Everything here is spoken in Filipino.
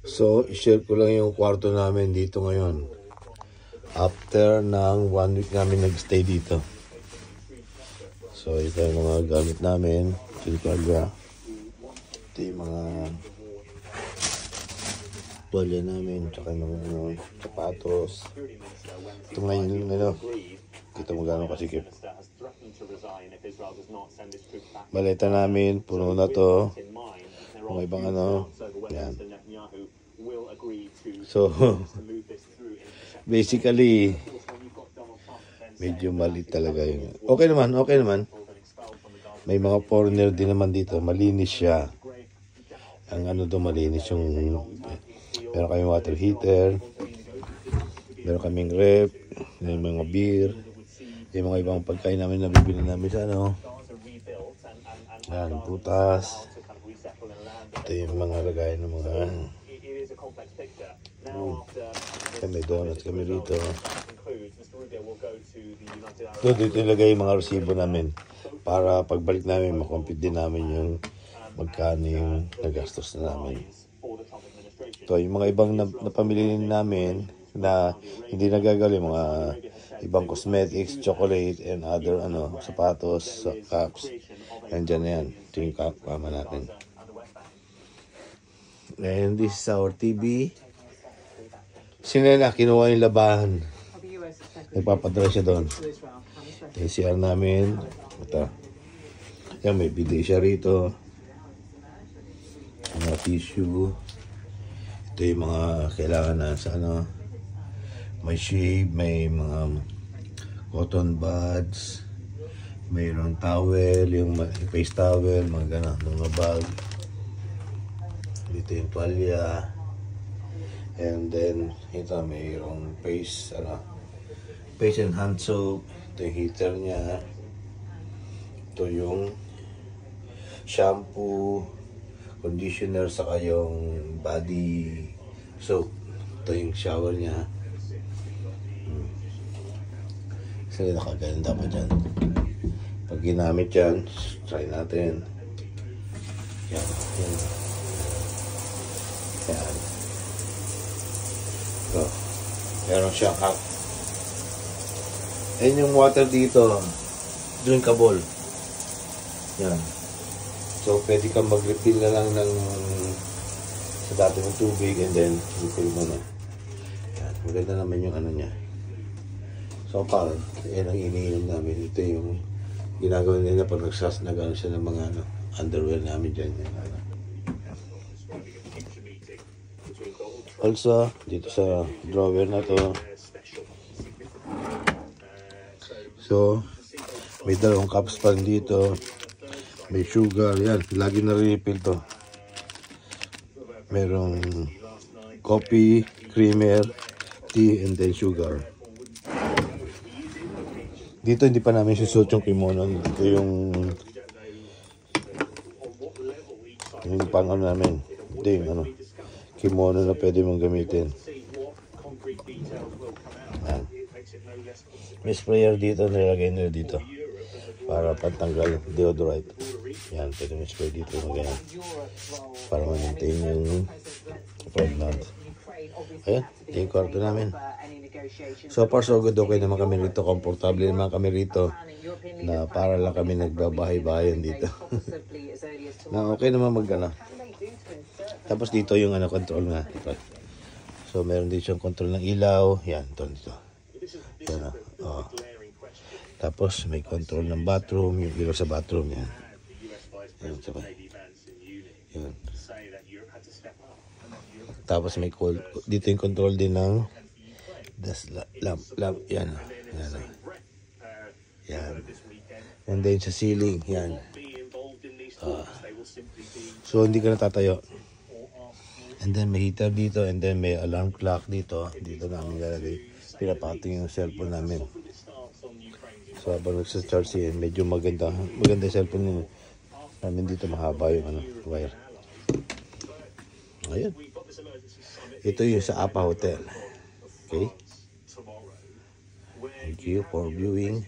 So, i-share ko lang yung kwarto namin dito ngayon. After ng 1 week namin nag-stay dito. So, ito yung mga gamit namin. Silkaga. Ito yung mga tuwalya namin. Tsaka yung mga sapatos. Ito ngayon yung kita mo gano'ng kasikip. Maleta namin. Puno na to. Mga ibang yan. So, basically, medyo maliit talaga yun. Okay naman. May mga foreigner din naman dito. Malinis siya. Ang malinis yung meron kaming water heater. Meron kaming rep. May mga beer. May mga ibang pagkain namin na bibili namin sa yan, putas. Ito yung mga lagay ng mga may donuts kami rito. So, dito ilagay yung mga resibo namin para pagbalik namin makompute din namin yung magkano yung nagastos na namin. So, yung mga ibang napamili namin na hindi nagagali, mga ibang cosmetics, chocolate, and other sapatos, cups, andyan na yan. Ito yung kama natin. And this is our TV. Sinena, kinuha yung labahan. Nagpapadala siya doon. Yung CR namin. Ito. Yan, may bidet siya rito. Mga tissue. Ito yung mga kailangan na sa may shave, may mga cotton buds, mayroong towel, yung face towel, mga gano'n, mga bag. Dito yung tuwalya. And then, ito mayroong face and hand soap. Ito yung heater niya. Ito yung shampoo, conditioner, saka yung body soap. Ito yung shower niya. Kasi nakaganda pa dyan. Pag ginamit yan, try natin. Yan. So, meron siyang cup. Ayan yung water dito. Drinkable. Yan. So, pwede kang mag-refill na lang sa dati ng tubig and then refill mo na. Yan. Maganda naman yung niya. So, parang, yan ang iniinom namin. Ito yung ginagawa nila pag nagsasnagan siya ng mga underwear namin dyan. Also, dito sa drawer na to. So, may dalawang cups pan dito. May sugar. Yan, lagi na refill to. Merong coffee, creamer, tea, and then sugar. Dito hindi pa namin susuot yung kimono. Dito yung pang namin. Ito yung kimono na pwede mong gamitin. Yan. May sprayer dito, nilagay nila dito para pantanggal deodorant. Yan, pwede mo spray dito magayon para ma-maintain yung fragrance. Ayan, ito yung kwarto namin. So far so good, okay naman kami rito, komportable naman kami rito, na para lang kami nagbabahay-bahayan dito. Na okay naman tapos dito yung control nga. So meron din siyang control ng ilaw. Yan, dito. Yan, Tapos may control ng bathroom, yung ilaw sa bathroom. Yan. Yan, sabay. Yan. Tapos may dito yung control din ng lamp. Yan. Yan. Yan. And then sa ceiling. Yan. So hindi ka natatayo. And then may heater dito, and then may alarm clock dito. Dito namin lalagay. Pinapating yung cellphone namin. So habang nagsa-charge yan, medyo maganda yung cellphone namin dito, mahaba yung wire. Ayun. Ito yung sa Apa Hotel. Okay? Thank you for viewing.